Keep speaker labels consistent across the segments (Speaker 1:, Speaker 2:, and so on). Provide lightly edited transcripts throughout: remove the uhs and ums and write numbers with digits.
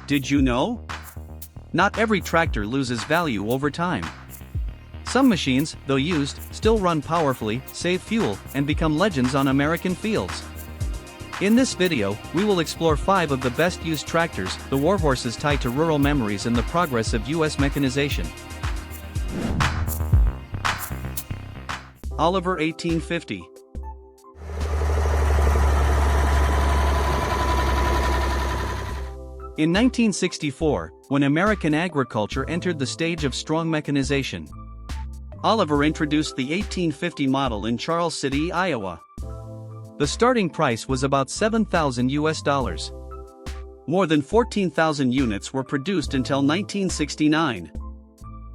Speaker 1: Did you know? Not every tractor loses value over time. Some machines, though used, still run powerfully, save fuel, and become legends on American fields. In this video, we will explore 5 of the best used tractors, the warhorses tied to rural memories and the progress of U.S. mechanization. Oliver 1850. In 1964, when American agriculture entered the stage of strong mechanization, Oliver introduced the 1850 model in Charles City, Iowa. The starting price was about $7,000 US. More than 14,000 units were produced until 1969.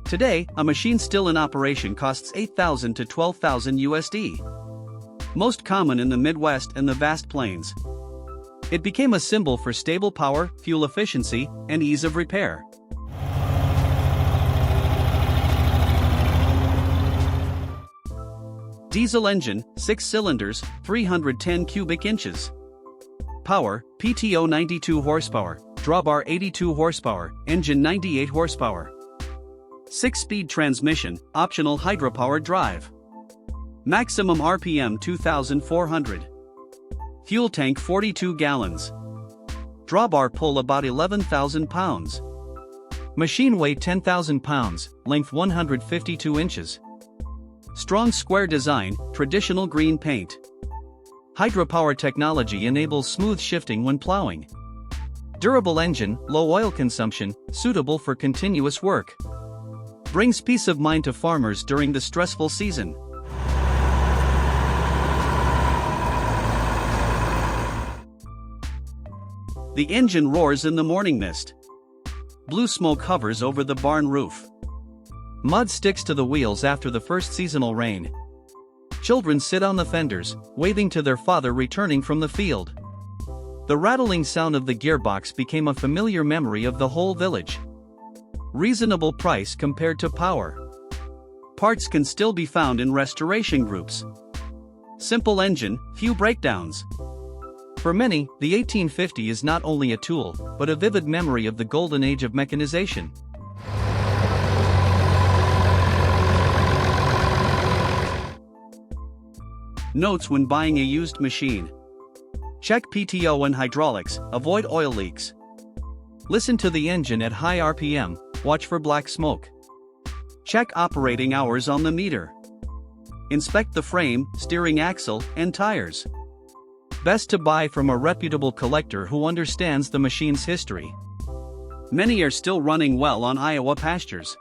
Speaker 1: Today, a machine still in operation costs $8,000 to $12,000 USD. Most common in the Midwest and the vast plains. It became a symbol for stable power, fuel efficiency, and ease of repair. Diesel engine, 6 cylinders, 310 cubic inches. Power, PTO 92 horsepower, drawbar 82 horsepower, engine 98 horsepower. 6-speed transmission, optional hydropower drive. Maximum RPM 2,400. Fuel tank 42 gallons. Drawbar pull about 11,000 pounds. Machine weight 10,000 pounds, length 152 inches. Strong square design, traditional green paint. Hydropower technology enables smooth shifting when plowing. Durable engine, low oil consumption, suitable for continuous work. Brings peace of mind to farmers during the stressful season. The engine roars in the morning mist. Blue smoke hovers over the barn roof. Mud sticks to the wheels after the first seasonal rain. Children sit on the fenders, waving to their father returning from the field. The rattling sound of the gearbox became a familiar memory of the whole village. Reasonable price compared to power. Parts can still be found in restoration groups. Simple engine, few breakdowns. For many, the 1850 is not only a tool, but a vivid memory of the golden age of mechanization. Notes when buying a used machine. Check PTO and hydraulics, avoid oil leaks. Listen to the engine at high RPM, watch for black smoke. Check operating hours on the meter. Inspect the frame, steering axle, and tires. Best to buy from a reputable collector who understands the machine's history. Many are still running well on Iowa pastures.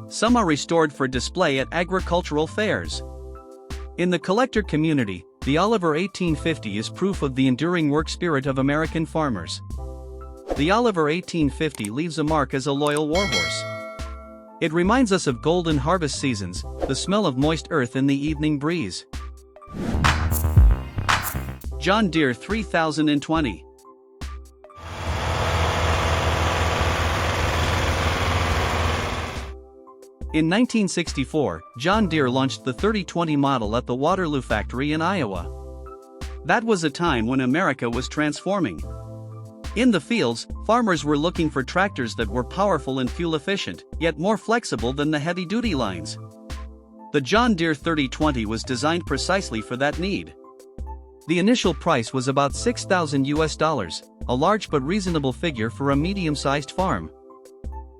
Speaker 1: Some are restored for display at agricultural fairs. In the collector community, the Oliver 1850 is proof of the enduring work spirit of American farmers. The Oliver 1850 leaves a mark as a loyal warhorse. It reminds us of golden harvest seasons, the smell of moist earth in the evening breeze. John Deere 3020. In 1964, John Deere launched the 3020 model at the Waterloo factory in Iowa. That was a time when America was transforming. In the fields, farmers were looking for tractors that were powerful and fuel efficient, yet more flexible than the heavy-duty lines. The John Deere 3020 was designed precisely for that need. The initial price was about $6,000 US, a large but reasonable figure for a medium-sized farm.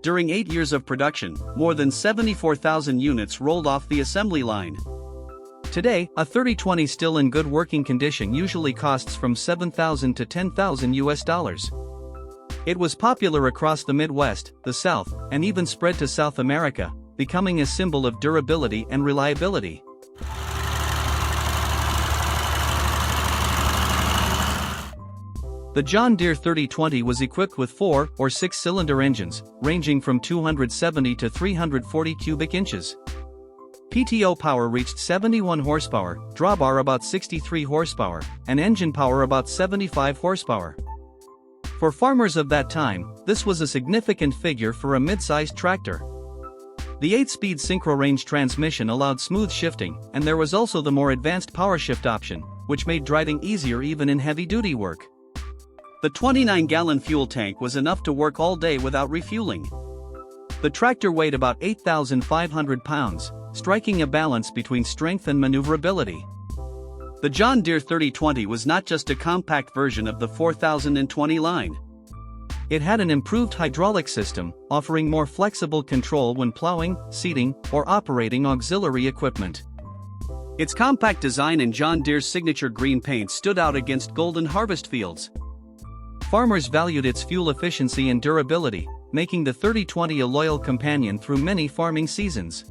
Speaker 1: During 8 years of production, more than 74,000 units rolled off the assembly line. Today, a 3020 still in good working condition usually costs from $7,000 to $10,000 US. It was popular across the Midwest, the South, and even spread to South America, becoming a symbol of durability and reliability. The John Deere 3020 was equipped with 4 or 6-cylinder engines, ranging from 270 to 340 cubic inches. PTO power reached 71 horsepower, drawbar about 63 horsepower, and engine power about 75 horsepower. For farmers of that time, this was a significant figure for a mid-sized tractor. The 8-speed synchro-range transmission allowed smooth shifting, and there was also the more advanced power shift option, which made driving easier even in heavy-duty work. The 29-gallon fuel tank was enough to work all day without refueling. The tractor weighed about 8,500 pounds, striking a balance between strength and maneuverability. The John Deere 3020 was not just a compact version of the 4020 line. It had an improved hydraulic system, offering more flexible control when plowing, seeding, or operating auxiliary equipment. Its compact design and John Deere's signature green paint stood out against golden harvest fields. Farmers valued its fuel efficiency and durability, making the 3020 a loyal companion through many farming seasons.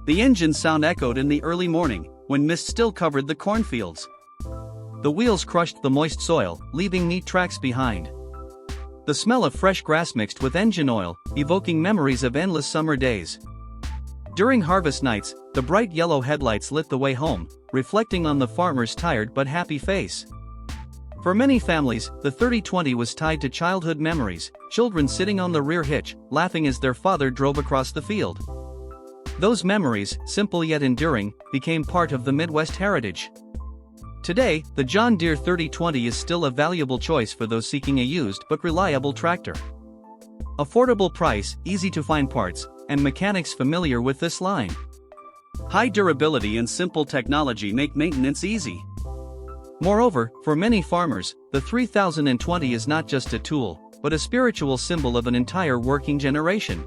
Speaker 1: The engine's sound echoed in the early morning, when mist still covered the cornfields. The wheels crushed the moist soil, leaving neat tracks behind. The smell of fresh grass mixed with engine oil, evoking memories of endless summer days. During harvest nights, the bright yellow headlights lit the way home, reflecting on the farmer's tired but happy face. For many families, the 3020 was tied to childhood memories, children sitting on the rear hitch, laughing as their father drove across the field. Those memories, simple yet enduring, became part of the Midwest heritage. Today, the John Deere 3020 is still a valuable choice for those seeking a used but reliable tractor. Affordable price, easy-to-find parts, and mechanics familiar with this line. High durability and simple technology make maintenance easy. Moreover, for many farmers, the 3020 is not just a tool, but a spiritual symbol of an entire working generation.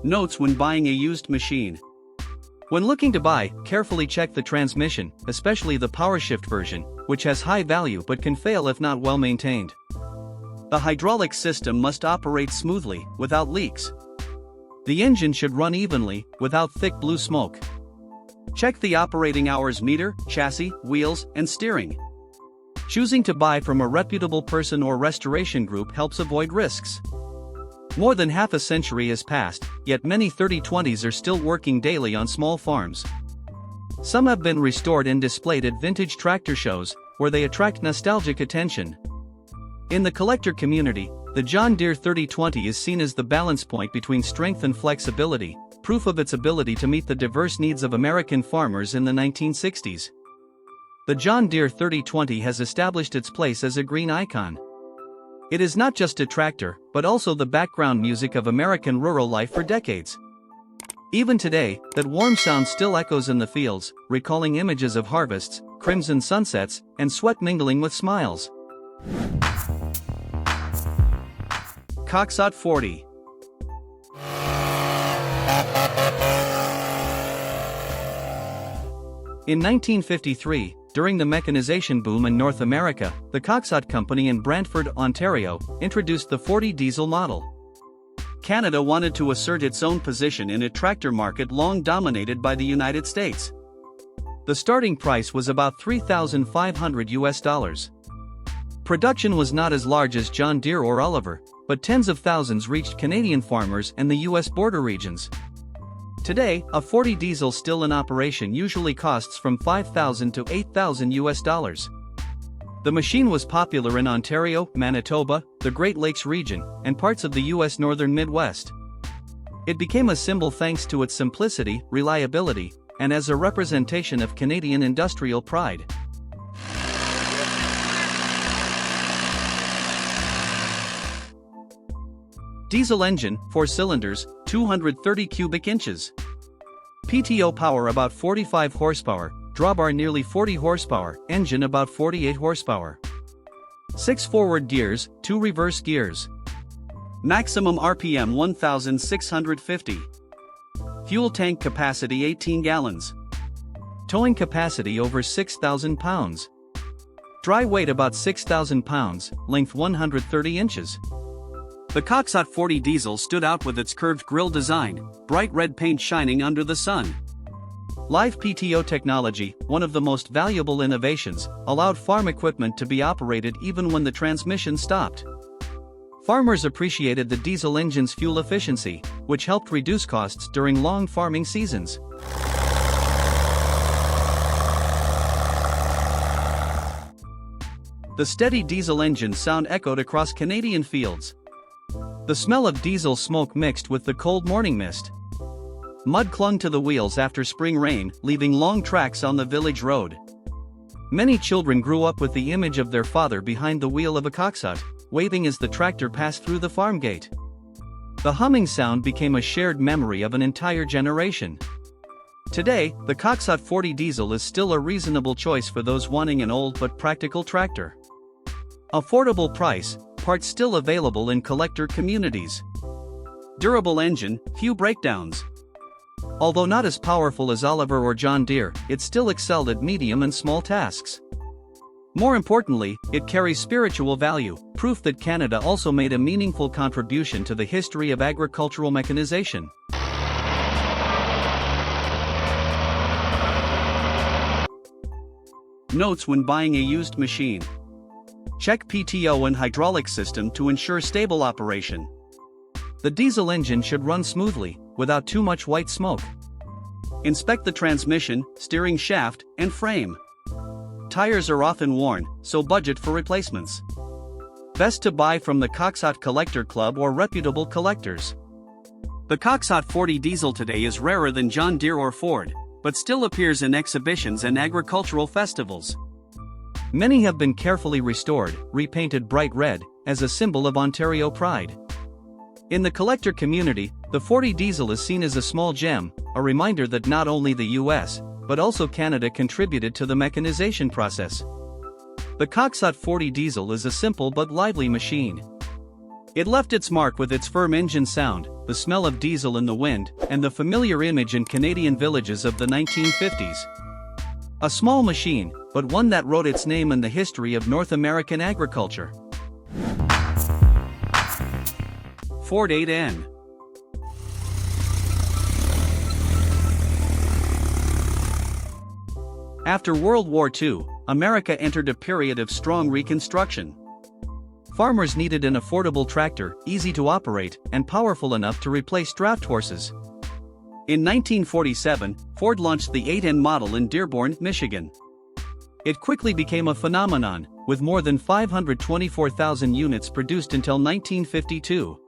Speaker 1: Notes when buying a used machine. When looking to buy, carefully check the transmission, especially the PowerShift version, which has high value but can fail if not well maintained. The hydraulic system must operate smoothly, without leaks. The engine should run evenly, without thick blue smoke. Check the operating hours meter, chassis, wheels, and steering. Choosing to buy from a reputable person or restoration group helps avoid risks. More than half a century has passed, yet many 3020s are still working daily on small farms. Some have been restored and displayed at vintage tractor shows, where they attract nostalgic attention. In the collector community, the John Deere 3020 is seen as the balance point between strength and flexibility, proof of its ability to meet the diverse needs of American farmers in the 1960s. The John Deere 3020 has established its place as a green icon. It is not just a tractor, but also the background music of American rural life for decades. Even today, that warm sound still echoes in the fields, recalling images of harvests, crimson sunsets, and sweat mingling with smiles. Cockshutt 40. In 1953, during the mechanization boom in North America, the Cockshutt Company in Brantford, Ontario, introduced the 40 diesel model. Canada wanted to assert its own position in a tractor market long dominated by the United States. The starting price was about $3,500. Production was not as large as John Deere or Oliver, but tens of thousands reached Canadian farmers and the U.S. border regions. Today, a 40 diesel still in operation usually costs from $5,000 to $8,000. The machine was popular in Ontario, Manitoba, the Great Lakes region, and parts of the U.S. northern Midwest. It became a symbol thanks to its simplicity, reliability, and as a representation of Canadian industrial pride. Diesel engine, 4 cylinders, 230 cubic inches. PTO power about 45 horsepower, drawbar nearly 40 horsepower, engine about 48 horsepower. 6 forward gears, 2 reverse gears. Maximum RPM 1,650. Fuel tank capacity 18 gallons. Towing capacity over 6,000 pounds. Dry weight about 6,000 pounds, length 130 inches. The Cockshutt 40 diesel stood out with its curved grille design, bright red paint shining under the sun. Live PTO technology, one of the most valuable innovations, allowed farm equipment to be operated even when the transmission stopped. Farmers appreciated the diesel engine's fuel efficiency, which helped reduce costs during long farming seasons. The steady diesel engine sound echoed across Canadian fields. The smell of diesel smoke mixed with the cold morning mist. Mud clung to the wheels after spring rain, leaving long tracks on the village road. Many children grew up with the image of their father behind the wheel of a Cockshutt, waving as the tractor passed through the farm gate. The humming sound became a shared memory of an entire generation. Today, the Cockshutt 40 diesel is still a reasonable choice for those wanting an old but practical tractor. Affordable price, parts still available in collector communities. Durable engine, few breakdowns. Although not as powerful as Oliver or John Deere, it still excelled at medium and small tasks. More importantly, it carries spiritual value, proof that Canada also made a meaningful contribution to the history of agricultural mechanization. Notes when buying a used machine. Check PTO and hydraulic system to ensure stable operation. The diesel engine should run smoothly, without too much white smoke. Inspect the transmission, steering shaft, and frame. Tires are often worn, so budget for replacements. Best to buy from the Cockshutt Collector Club or reputable collectors. The Cockshutt 40 diesel today is rarer than John Deere or Ford, but still appears in exhibitions and agricultural festivals. Many have been carefully restored, repainted bright red, as a symbol of Ontario pride. In the collector community, the 40 diesel is seen as a small gem, a reminder that not only the US, but also Canada contributed to the mechanization process. The Cockshutt 40 diesel is a simple but lively machine. It left its mark with its firm engine sound, the smell of diesel in the wind, and the familiar image in Canadian villages of the 1950s. A small machine, but one that wrote its name in the history of North American agriculture. Ford 8N. After World War II, America entered a period of strong reconstruction. Farmers needed an affordable tractor, easy to operate, and powerful enough to replace draft horses. In 1947, Ford launched the 8N model in Dearborn, Michigan. It quickly became a phenomenon, with more than 524,000 units produced until 1952.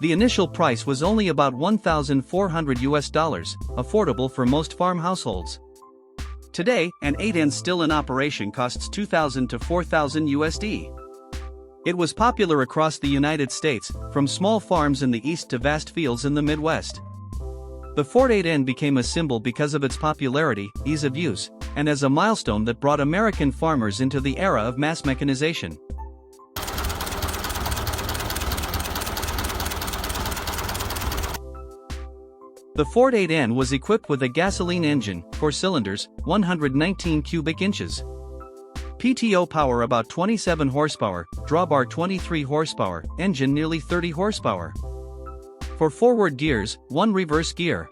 Speaker 1: The initial price was only about $1,400 US, affordable for most farm households. Today, an 8N still in operation costs $2,000 to $4,000 USD. It was popular across the United States, from small farms in the east to vast fields in the Midwest. The Ford 8N became a symbol because of its popularity, ease of use, and as a milestone that brought American farmers into the era of mass mechanization. The Ford 8N was equipped with a gasoline engine, 4 cylinders, 119 cubic inches. PTO power about 27 horsepower, drawbar 23 horsepower, engine nearly 30 horsepower. For forward gears, 1 reverse gear.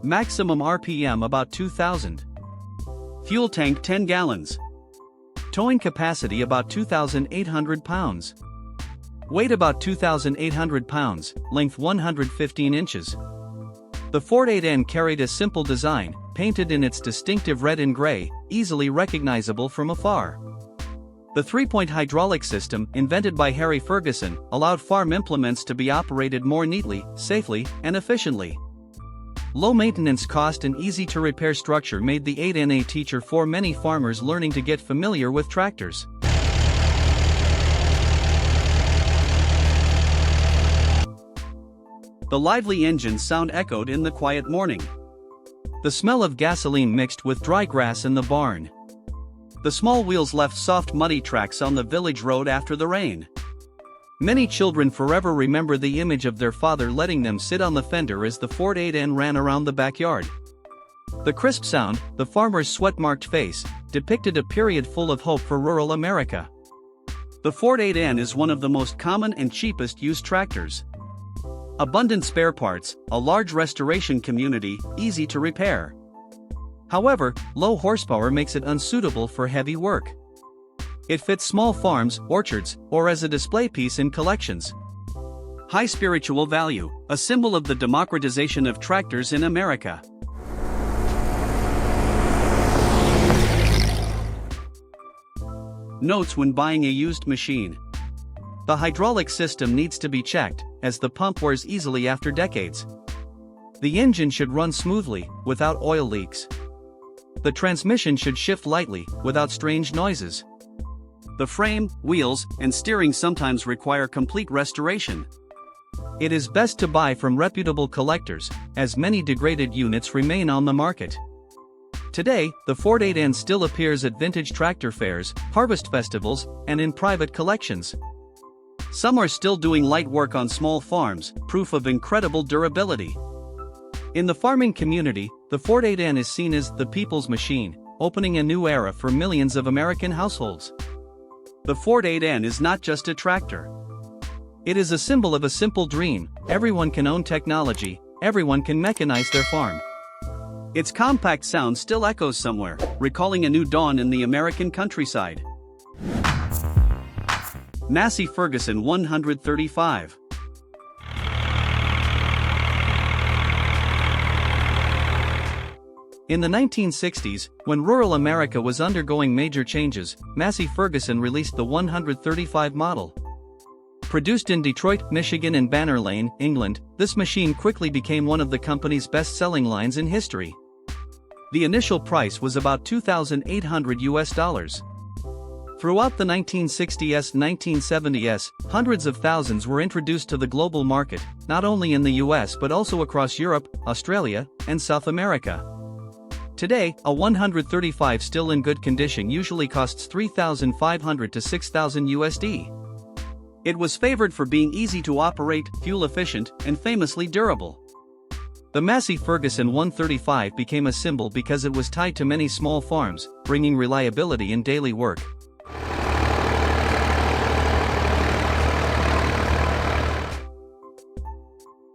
Speaker 1: Maximum RPM about 2,000. Fuel tank 10 gallons. Towing capacity about 2,800 pounds. Weight about 2,800 pounds, length 115 inches. The Ford 8N carried a simple design, painted in its distinctive red and gray, easily recognizable from afar. The 3-point hydraulic system, invented by Massey Ferguson, allowed farm implements to be operated more neatly, safely, and efficiently. Low maintenance cost and easy-to-repair structure made the 8N a teacher for many farmers learning to get familiar with tractors. The lively engine sound echoed in the quiet morning. The smell of gasoline mixed with dry grass in the barn. The small wheels left soft muddy tracks on the village road after the rain. Many children forever remember the image of their father letting them sit on the fender as the Ford 8N ran around the backyard. The crisp sound, the farmer's sweat-marked face, depicted a period full of hope for rural America. The Ford 8N is one of the most common and cheapest used tractors. Abundant spare parts, a large restoration community, easy to repair. However, low horsepower makes it unsuitable for heavy work. It fits small farms, orchards, or as a display piece in collections. High spiritual value, a symbol of the democratization of tractors in America. Notes when buying a used machine. The hydraulic system needs to be checked, as the pump wears easily after decades. The engine should run smoothly, without oil leaks. The transmission should shift lightly, without strange noises. The frame, wheels, and steering sometimes require complete restoration. It is best to buy from reputable collectors, as many degraded units remain on the market. Today, the Ford 8N still appears at vintage tractor fairs, harvest festivals, and in private collections. Some are still doing light work on small farms, proof of incredible durability. In the farming community, the Ford 8N is seen as the people's machine, opening a new era for millions of American households. The Ford 8N is not just a tractor. It is a symbol of a simple dream: everyone can own technology, everyone can mechanize their farm. Its compact sound still echoes somewhere, recalling a new dawn in the American countryside. Massey Ferguson 135. In the 1960s, when rural America was undergoing major changes, Massey Ferguson released the 135 model. Produced in Detroit, Michigan and Banner Lane, England, this machine quickly became one of the company's best-selling lines in history. The initial price was about $2,800. Throughout the 1960s and 1970s, hundreds of thousands were introduced to the global market, not only in the US but also across Europe, Australia, and South America. Today, a 135 still in good condition usually costs $3,500 to $6,000. It was favored for being easy to operate, fuel efficient, and famously durable. The Massey Ferguson 135 became a symbol because it was tied to many small farms, bringing reliability in daily work.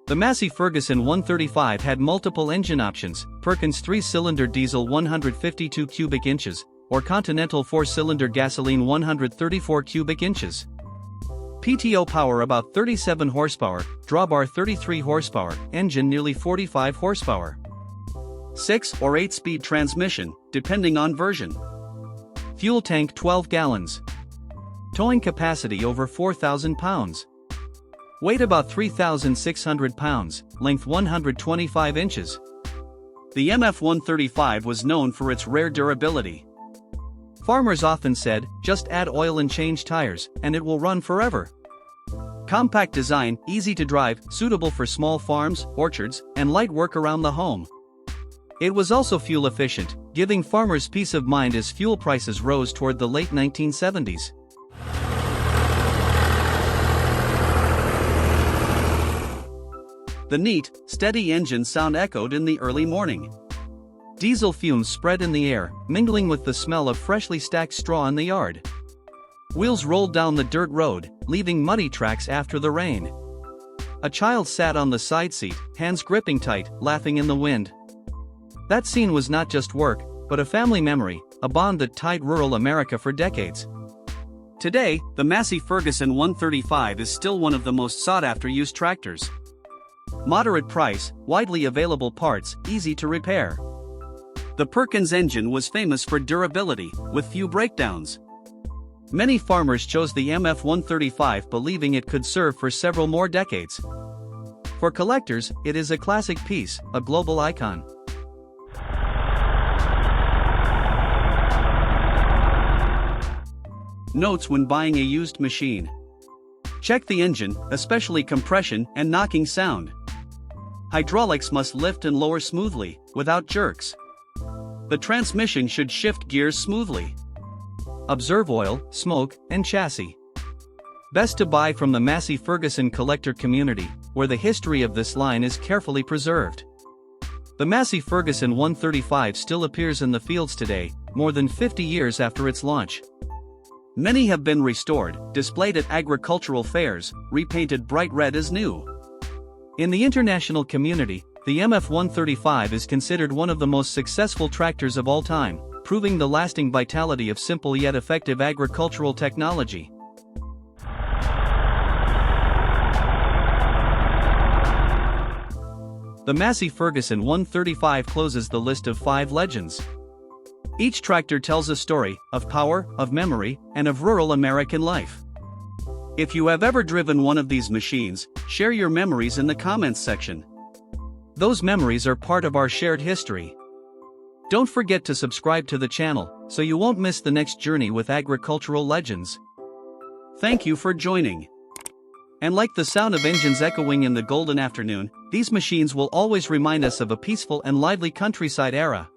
Speaker 1: The Massey Ferguson 135 had multiple engine options: Perkins 3-cylinder diesel 152 cubic inches, or Continental 4-cylinder gasoline 134 cubic inches. PTO power about 37 horsepower, drawbar 33 horsepower, engine nearly 45 horsepower. 6 or 8-speed transmission, depending on version. Fuel tank 12 gallons. Towing capacity over 4,000 pounds. Weight about 3,600 pounds, length 125 inches. The MF-135 was known for its rare durability. Farmers often said, just add oil and change tires, and it will run forever. Compact design, easy to drive, suitable for small farms, orchards, and light work around the home. It was also fuel efficient, giving farmers peace of mind as fuel prices rose toward the late 1970s. The neat, steady engine sound echoed in the early morning. Diesel fumes spread in the air, mingling with the smell of freshly stacked straw in the yard. Wheels rolled down the dirt road, leaving muddy tracks after the rain. A child sat on the side seat, hands gripping tight, laughing in the wind. That scene was not just work, but a family memory, a bond that tied rural America for decades. Today, the Massey Ferguson 135 is still one of the most sought-after used tractors. Moderate price, widely available parts, easy to repair. The Perkins engine was famous for durability, with few breakdowns. Many farmers chose the MF-135 believing it could serve for several more decades. For collectors, it is a classic piece, a global icon. Notes when buying a used machine. Check the engine, especially compression and knocking sound. Hydraulics must lift and lower smoothly, without jerks. The transmission should shift gears smoothly. Observe oil, smoke, and chassis. Best to buy from the Massey Ferguson collector community, where the history of this line is carefully preserved. The Massey Ferguson 135 still appears in the fields today, more than 50 years after its launch. Many have been restored, displayed at agricultural fairs, repainted bright red as new. In the international community, the MF-135 is considered one of the most successful tractors of all time, proving the lasting vitality of simple yet effective agricultural technology. The Massey Ferguson 135 closes the list of 5 legends. Each tractor tells a story of power, of memory, and of rural American life. If you have ever driven one of these machines, share your memories in the comments section. Those memories are part of our shared history. Don't forget to subscribe to the channel, so you won't miss the next journey with agricultural legends. Thank you for joining. And like the sound of engines echoing in the golden afternoon, these machines will always remind us of a peaceful and lively countryside era.